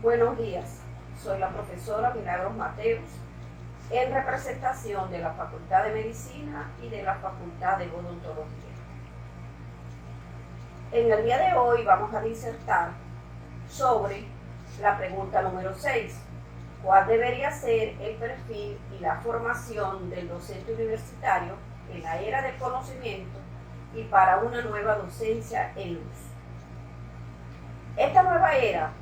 Buenos días, soy la profesora Milagros Mateos, en representación de la Facultad de Medicina y de la Facultad de Odontología. En el día de hoy vamos a disertar sobre la pregunta número 6. ¿Cuál debería ser el perfil y la formación del docente universitario en la era del conocimiento y para una nueva docencia en luz? Esta nueva era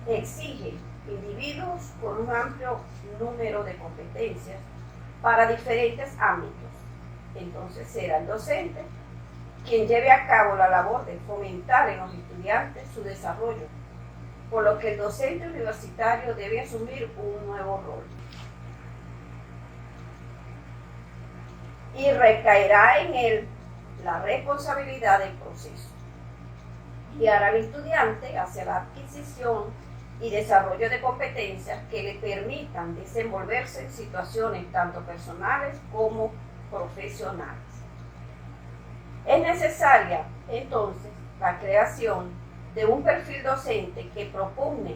exige individuos con un amplio número de competencias para diferentes ámbitos. Entonces será el docente quien lleve a cabo la labor de fomentar en los estudiantes su desarrollo, por lo que el docente universitario debe asumir un nuevo rol. Y recaerá en él la responsabilidad del proceso. Guiar al estudiante hacia la adquisición y desarrollo de competencias que le permitan desenvolverse en situaciones tanto personales como profesionales. Es necesaria, entonces, la creación de un perfil docente que propugne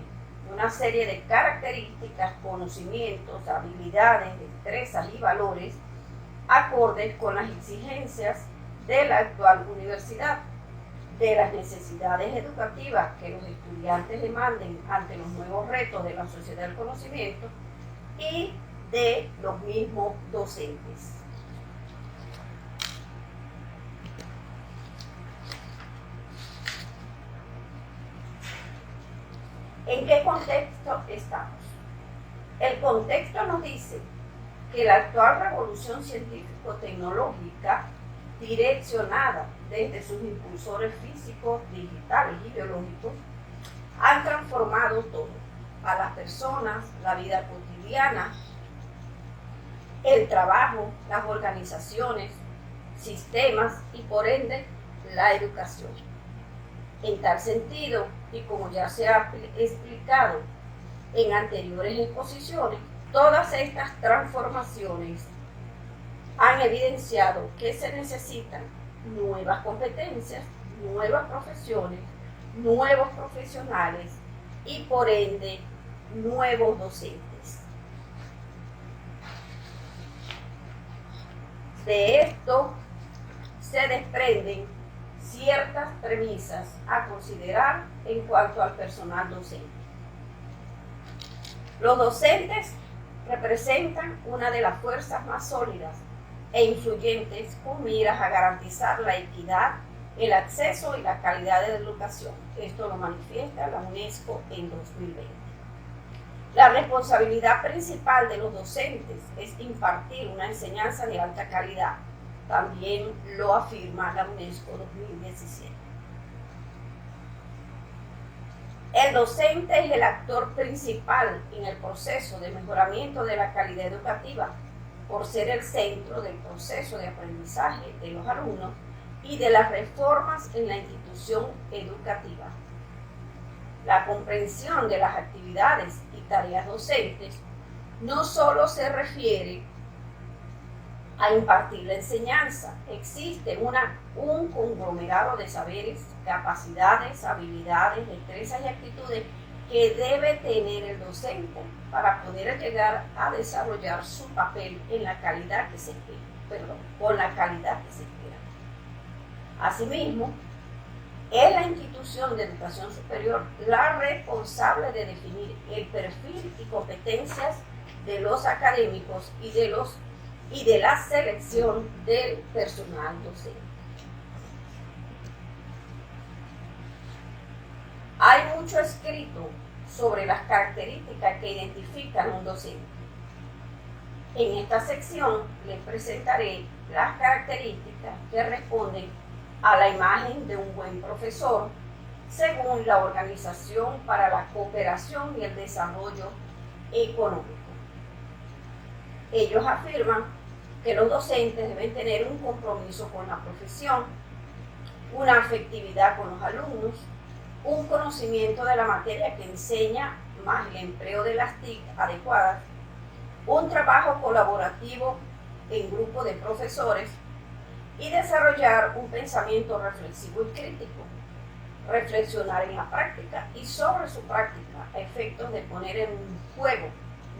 una serie de características, conocimientos, habilidades, destrezas y valores acordes con las exigencias de la actual universidad, de las necesidades educativas que los estudiantes demanden ante los nuevos retos de la sociedad del conocimiento y de los mismos docentes. ¿En qué contexto estamos? El contexto nos dice que la actual revolución científico-tecnológica, direccionada desde sus impulsores físicos, digitales y biológicos, han transformado todo, a las personas, la vida cotidiana, el trabajo, las organizaciones, sistemas y por ende la educación. En tal sentido, y como ya se ha explicado en anteriores exposiciones, todas estas transformaciones han evidenciado que se necesitan nuevas competencias, nuevas profesiones, nuevos profesionales y por ende nuevos docentes. De esto se desprenden ciertas premisas a considerar en cuanto al personal docente. Los docentes representan una de las fuerzas más sólidas e influyentes con miras a garantizar la equidad, el acceso y la calidad de la educación. Esto lo manifiesta la UNESCO en 2020. La responsabilidad principal de los docentes es impartir una enseñanza de alta calidad. También lo afirma la UNESCO 2017. El docente es el actor principal en el proceso de mejoramiento de la calidad educativa, por ser el centro del proceso de aprendizaje de los alumnos y de las reformas en la institución educativa. La comprensión de las actividades y tareas docentes no solo se refiere a impartir la enseñanza. Existe un conglomerado de saberes, capacidades, habilidades, destrezas y actitudes que debe tener el docente para poder llegar a desarrollar su papel en la calidad que se espera, con la calidad que se espera. Asimismo, es la institución de educación superior la responsable de definir el perfil y competencias de los académicos y de la selección del personal docente. Hay mucho escrito sobre las características que identifican un docente. En esta sección les presentaré las características que responden a la imagen de un buen profesor según la Organización para la Cooperación y el Desarrollo Económico. Ellos afirman que los docentes deben tener un compromiso con la profesión, una afectividad con los alumnos, un conocimiento de la materia que enseña más el empleo de las TIC adecuadas, un trabajo colaborativo en grupo de profesores y desarrollar un pensamiento reflexivo y crítico. reflexionar en la práctica y sobre su práctica a efectos de poner en juego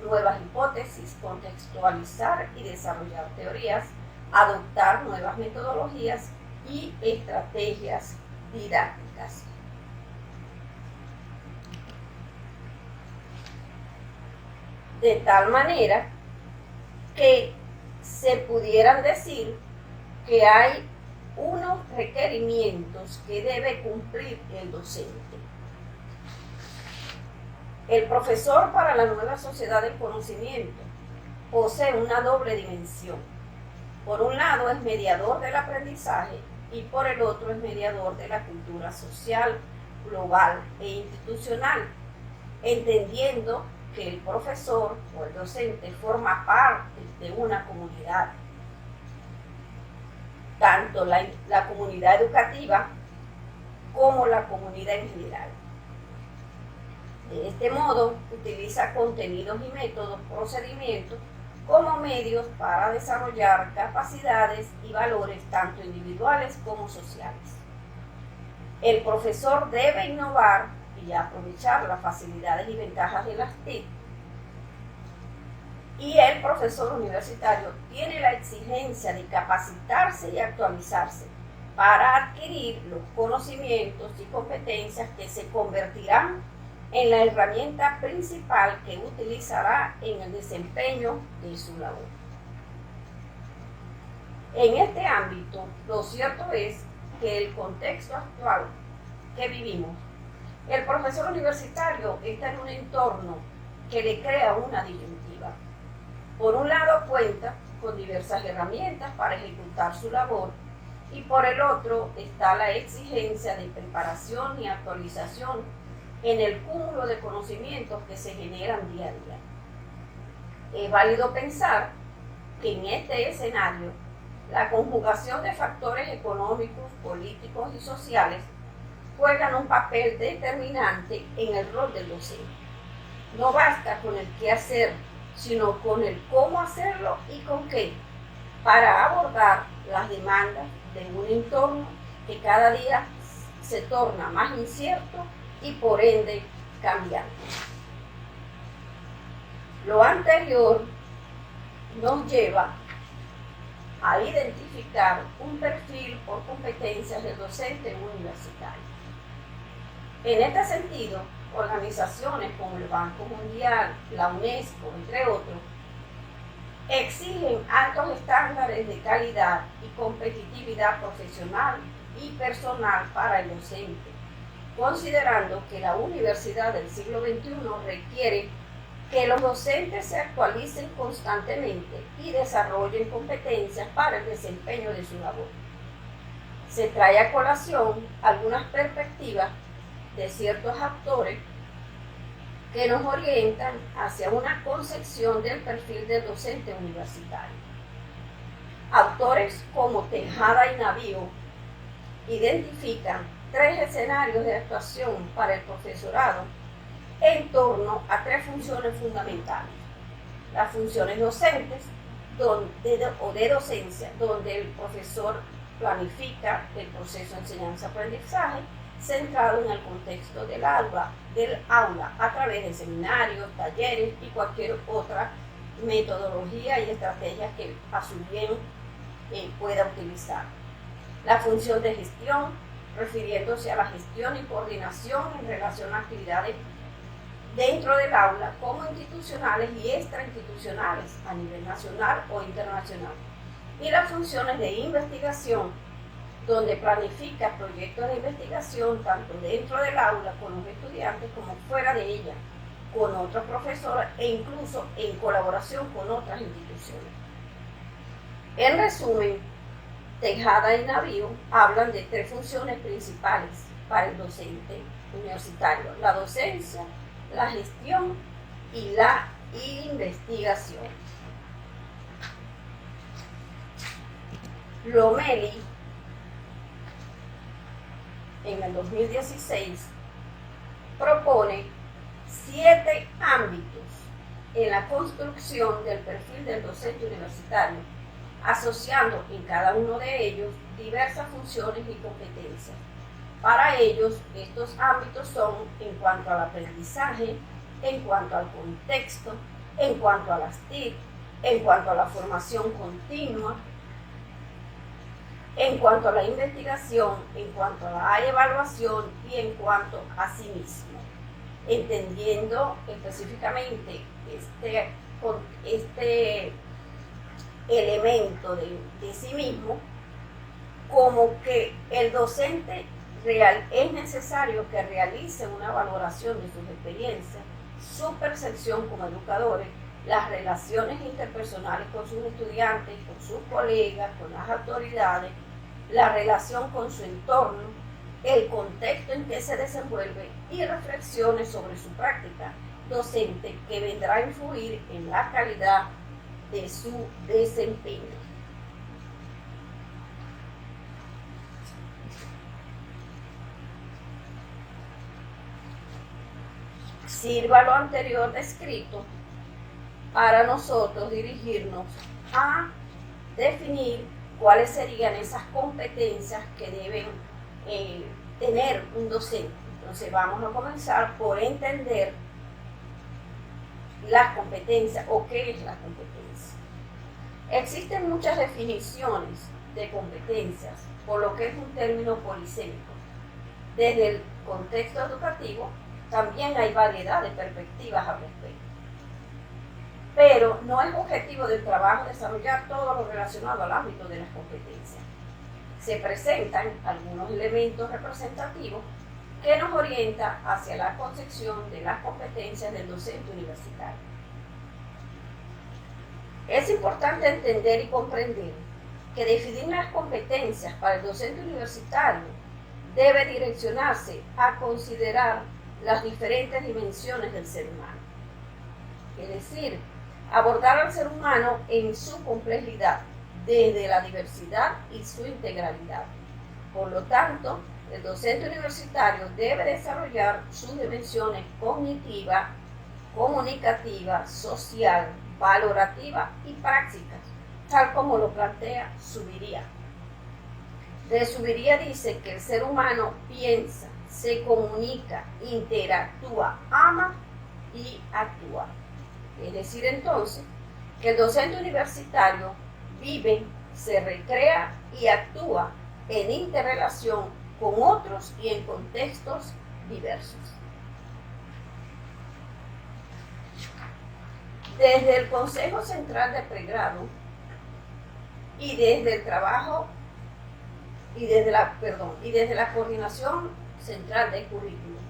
nuevas hipótesis, contextualizar y desarrollar teorías, adoptar nuevas metodologías y estrategias didácticas. De tal manera que se pudieran decir que hay unos requerimientos que debe cumplir el docente. El profesor para la nueva sociedad del conocimiento posee una doble dimensión. Por un lado es mediador del aprendizaje y por el otro es mediador de la cultura social, global e institucional, entendiendo que el profesor o el docente forma parte de una comunidad, tanto la comunidad educativa como la comunidad en general. De este modo, utiliza contenidos y métodos, procedimientos como medios para desarrollar capacidades y valores tanto individuales como sociales. El profesor debe innovar y aprovechar las facilidades y ventajas de las TIC. Y el profesor universitario tiene la exigencia de capacitarse y actualizarse para adquirir los conocimientos y competencias que se convertirán en la herramienta principal que utilizará en el desempeño de su labor. En este ámbito, lo cierto es que el contexto actual que vivimos, el profesor universitario está en un entorno que le crea una disyuntiva. Por un lado, cuenta con diversas herramientas para ejecutar su labor y por el otro está la exigencia de preparación y actualización en el cúmulo de conocimientos que se generan día a día. Es válido pensar que en este escenario la conjugación de factores económicos, políticos y sociales juegan un papel determinante en el rol del docente. No basta con el qué hacer, sino con el cómo hacerlo y con qué, para abordar las demandas de un entorno que cada día se torna más incierto y por ende cambiante. Lo anterior nos lleva a identificar un perfil por competencias del docente universitario. En este sentido, organizaciones como el Banco Mundial, la UNESCO, entre otros, exigen altos estándares de calidad y competitividad profesional y personal para el docente, considerando que la universidad del siglo XXI requiere que los docentes se actualicen constantemente y desarrollen competencias para el desempeño de su labor. Se trae a colación algunas perspectivas de ciertos actores que nos orientan hacia una concepción del perfil del docente universitario. Autores como Tejada y Navío identifican 3 escenarios de actuación para el profesorado en torno a 3 funciones fundamentales. Las funciones docentes o de docencia, donde el profesor planifica el proceso de enseñanza-aprendizaje centrado en el contexto del aula a través de seminarios, talleres y cualquier otra metodología y estrategia que a su bien pueda utilizar. La función de gestión, refiriéndose a la gestión y coordinación en relación a actividades dentro del aula como institucionales y extrainstitucionales a nivel nacional o internacional. Y las funciones de investigación, donde planifica proyectos de investigación tanto dentro del aula con los estudiantes como fuera de ella, con otros profesores e incluso en colaboración con otras instituciones. En resumen, Tejada y Navío hablan de 3 funciones principales para el docente universitario: la docencia, la gestión y la investigación. Lomeli, en el 2016, propone 7 ámbitos en la construcción del perfil del docente universitario, asociando en cada uno de ellos diversas funciones y competencias. Para ellos, estos ámbitos son en cuanto al aprendizaje, en cuanto al contexto, en cuanto a las TIC, en cuanto a la formación continua, en cuanto a la investigación, en cuanto a la evaluación y en cuanto a sí mismo, entendiendo específicamente este elemento de sí mismo como que el docente es necesario que realice una valoración de sus experiencias, su percepción como educadores, las relaciones interpersonales con sus estudiantes, con sus colegas, con las autoridades, la relación con su entorno, el contexto en que se desenvuelve y reflexiones sobre su práctica docente que vendrá a influir en la calidad de su desempeño. Sirva lo anterior descrito para nosotros dirigirnos a definir cuáles serían esas competencias que deben tener un docente. Entonces vamos a comenzar por entender las competencias o qué es la competencia. Existen muchas definiciones de competencias, por lo que es un término polisémico. Desde el contexto educativo también hay variedad de perspectivas al respecto. Pero no es objetivo del trabajo desarrollar todo lo relacionado al ámbito de las competencias. Se presentan algunos elementos representativos que nos orientan hacia la concepción de las competencias del docente universitario. Es importante entender y comprender que definir las competencias para el docente universitario debe direccionarse a considerar las diferentes dimensiones del ser humano. Es decir, abordar al ser humano en su complejidad, desde la diversidad y su integralidad. Por lo tanto, el docente universitario debe desarrollar sus dimensiones cognitiva, comunicativa, social, valorativa y prácticas, tal como lo plantea Zuviría. De Zuviría dice que el ser humano piensa, se comunica, interactúa, ama y actúa. Es decir, entonces, que el docente universitario vive, se recrea y actúa en interrelación con otros y en contextos diversos. Desde el Consejo Central de Pregrado y desde el trabajo y desde la Coordinación Central de Currículum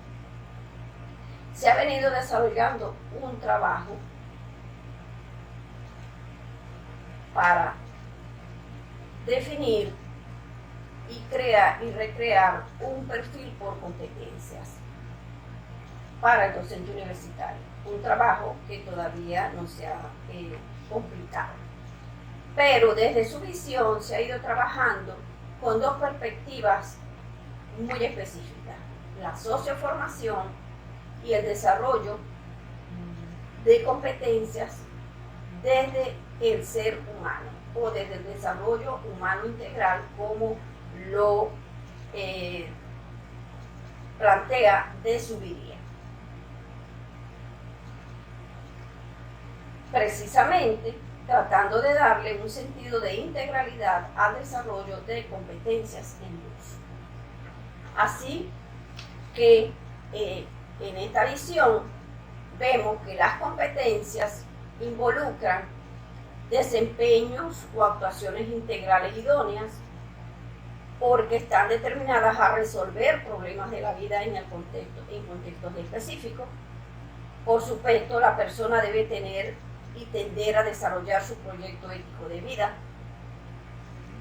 se ha venido desarrollando un trabajo para definir y crear y recrear un perfil por competencias para el docente universitario. Un trabajo que todavía no se ha completado. Pero desde su visión se ha ido trabajando con dos perspectivas muy específicas: la socioformación y el desarrollo de competencias desde el ser humano o desde el desarrollo humano integral, como lo plantea de Zuviría. Precisamente tratando de darle un sentido de integralidad al desarrollo de competencias en uso. Así que en esta visión vemos que las competencias involucran desempeños o actuaciones integrales idóneas porque están determinadas a resolver problemas de la vida en contextos específicos. Por supuesto, la persona debe tener y tender a desarrollar su proyecto ético de vida.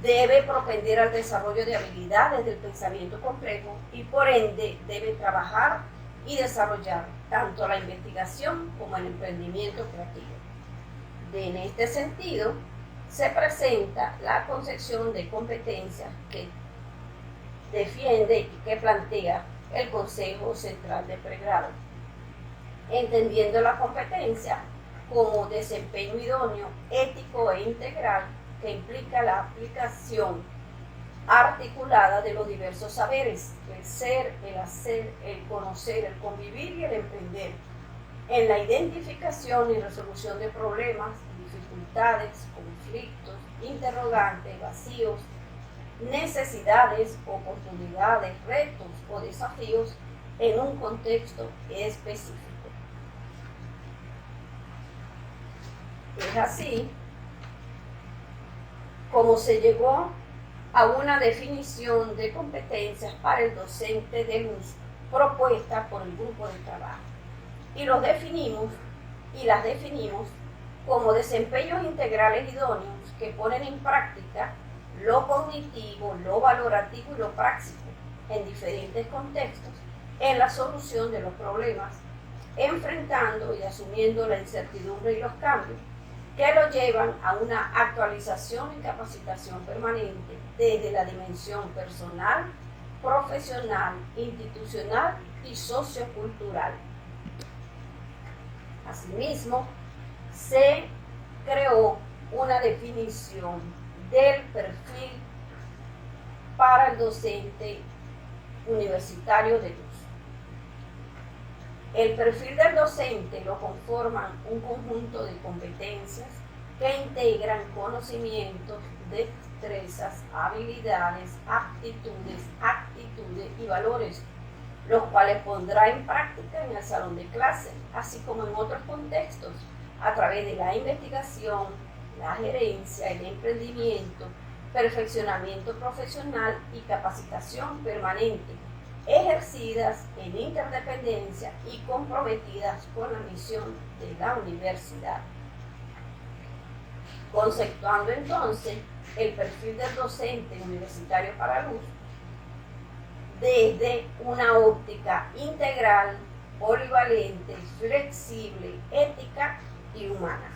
Debe propender al desarrollo de habilidades del pensamiento complejo y por ende debe trabajar y desarrollar tanto la investigación como el emprendimiento creativo. En este sentido, se presenta la concepción de competencias que defiende y que plantea el Consejo Central de Pregrado, entendiendo la competencia como desempeño idóneo, ético e integral que implica la aplicación articulada de los diversos saberes, el ser, el hacer, el conocer, el convivir y el emprender, en la identificación y resolución de problemas, dificultades, conflictos, interrogantes, vacíos, necesidades, oportunidades, retos o desafíos en un contexto específico. Es así como se llegó a una definición de competencias para el docente de luz propuesta por el grupo de trabajo. Y las definimos como desempeños integrales idóneos que ponen en práctica lo cognitivo, lo valorativo y lo práctico en diferentes contextos en la solución de los problemas, enfrentando y asumiendo la incertidumbre y los cambios que lo llevan a una actualización y capacitación permanente desde la dimensión personal, profesional, institucional y sociocultural. Asimismo, se creó una definición del perfil para el docente universitario de luz. El perfil del docente lo conforman un conjunto de competencias que integran conocimientos, destrezas, habilidades, aptitudes, actitudes y valores, los cuales pondrá en práctica en el salón de clase, así como en otros contextos, a través de la investigación, la gerencia, el emprendimiento, perfeccionamiento profesional y capacitación permanente, ejercidas en interdependencia y comprometidas con la misión de la universidad. Conceptuando entonces el perfil del docente universitario para luz desde una óptica integral, polivalente, flexible, ética y humana.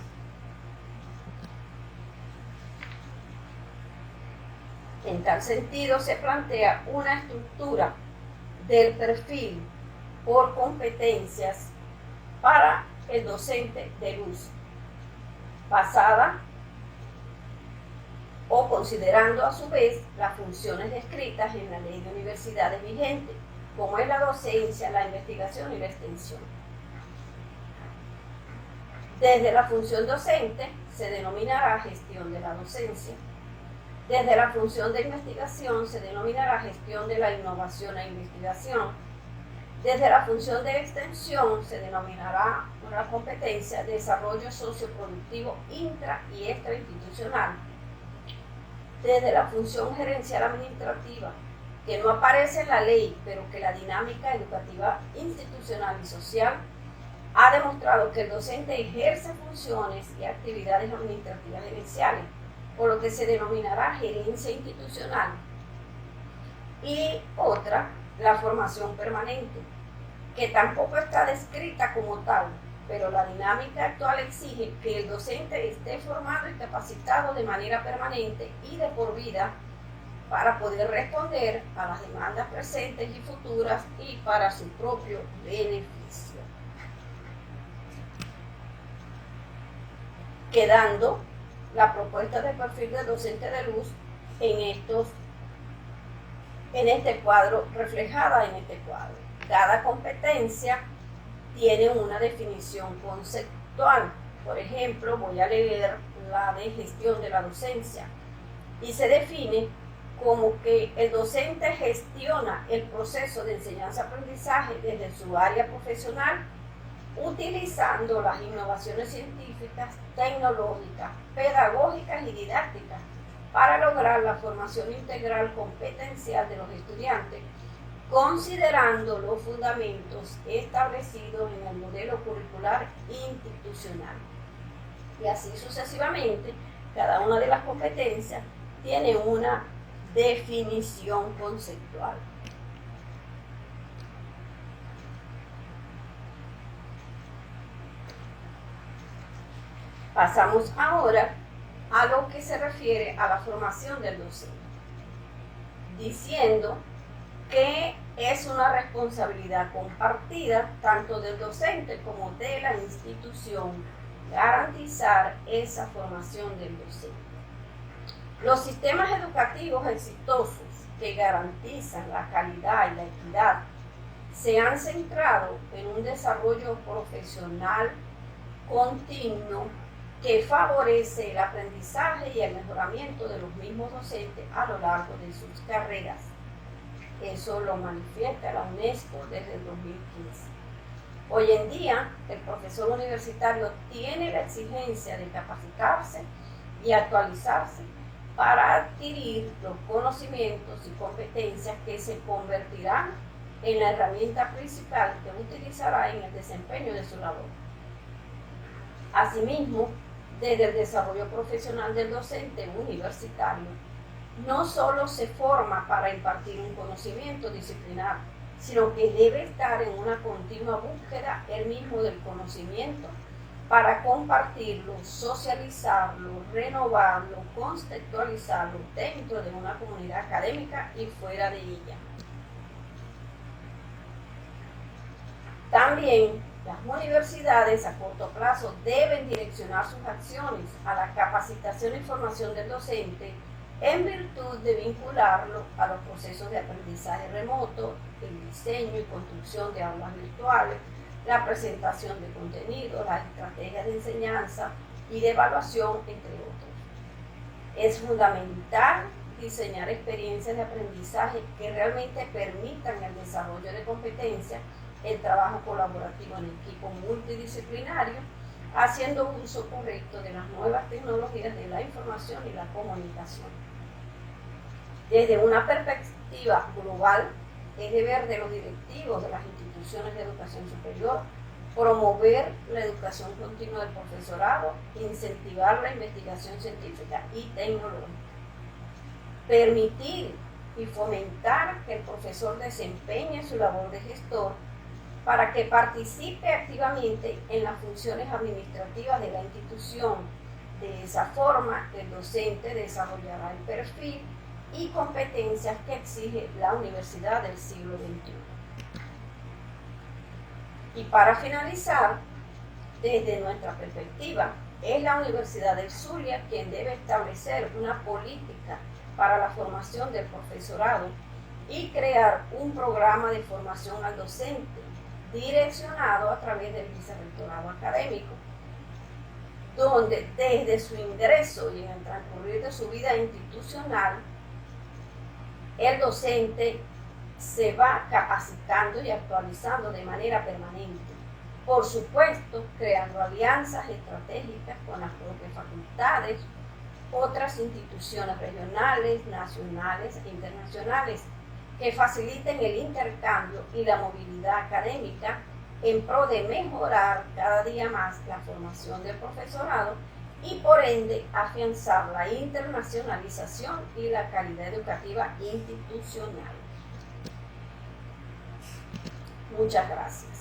En tal sentido, se plantea una estructura del perfil por competencias para el docente de luz, basada o considerando a su vez las funciones descritas en la ley de universidades vigente, como es la docencia, la investigación y la extensión. Desde la función docente se denominará gestión de la docencia. Desde la función de investigación se denominará gestión de la innovación e investigación. Desde la función de extensión se denominará una competencia de desarrollo socioproductivo intra y extrainstitucional. Desde la función gerencial administrativa, que no aparece en la ley, pero que la dinámica educativa institucional y social ha demostrado que el docente ejerce funciones y actividades administrativas gerenciales, por lo que se denominará gerencia institucional. Y otra, la formación permanente, que tampoco está descrita como tal, pero la dinámica actual exige que el docente esté formado y capacitado de manera permanente y de por vida para poder responder a las demandas presentes y futuras y para su propio beneficio. Quedando la propuesta de perfil del docente de luz en este cuadro, reflejada en este cuadro. Cada competencia tiene una definición conceptual. Por ejemplo, voy a leer la de gestión de la docencia y se define como que el docente gestiona el proceso de enseñanza-aprendizaje desde su área profesional, utilizando las innovaciones científicas, tecnológicas, pedagógicas y didácticas para lograr la formación integral competencial de los estudiantes, considerando los fundamentos establecidos en el modelo curricular institucional. Y así sucesivamente, cada una de las competencias tiene una definición conceptual. Pasamos ahora a lo que se refiere a la formación del docente, diciendo que es una responsabilidad compartida tanto del docente como de la institución garantizar esa formación del docente. Los sistemas educativos exitosos que garantizan la calidad y la equidad se han centrado en un desarrollo profesional continuo que favorece el aprendizaje y el mejoramiento de los mismos docentes a lo largo de sus carreras. Eso lo manifiesta la UNESCO desde el 2015. Hoy en día, el profesor universitario tiene la exigencia de capacitarse y actualizarse para adquirir los conocimientos y competencias que se convertirán en la herramienta principal que utilizará en el desempeño de su labor. Asimismo, desde el desarrollo profesional del docente universitario, no solo se forma para impartir un conocimiento disciplinar, sino que debe estar en una continua búsqueda él mismo del conocimiento para compartirlo, socializarlo, renovarlo, contextualizarlo dentro de una comunidad académica y fuera de ella. También las universidades a corto plazo deben direccionar sus acciones a la capacitación y formación del docente en virtud de vincularlo a los procesos de aprendizaje remoto, el diseño y construcción de aulas virtuales, la presentación de contenidos, las estrategias de enseñanza y de evaluación, entre otros. Es fundamental diseñar experiencias de aprendizaje que realmente permitan el desarrollo de competencias, el trabajo colaborativo en equipo multidisciplinario, haciendo uso correcto de las nuevas tecnologías de la información y la comunicación. Desde una perspectiva global, es deber de los directivos de las instituciones de educación superior promover la educación continua del profesorado, incentivar la investigación científica y tecnológica, permitir y fomentar que el profesor desempeñe su labor de gestor para que participe activamente en las funciones administrativas de la institución. De esa forma, el docente desarrollará el perfil y competencias que exige la universidad del siglo XXI. Y para finalizar, desde nuestra perspectiva, es la Universidad del Zulia quien debe establecer una política para la formación del profesorado y crear un programa de formación al docente direccionado a través del vicerrectorado académico, donde desde su ingreso y en el transcurrir de su vida institucional, el docente se va capacitando y actualizando de manera permanente. Por supuesto, creando alianzas estratégicas con las propias facultades, otras instituciones regionales, nacionales e internacionales que faciliten el intercambio y la movilidad académica en pro de mejorar cada día más la formación del profesorado y por ende afianzar la internacionalización y la calidad educativa institucional. Muchas gracias.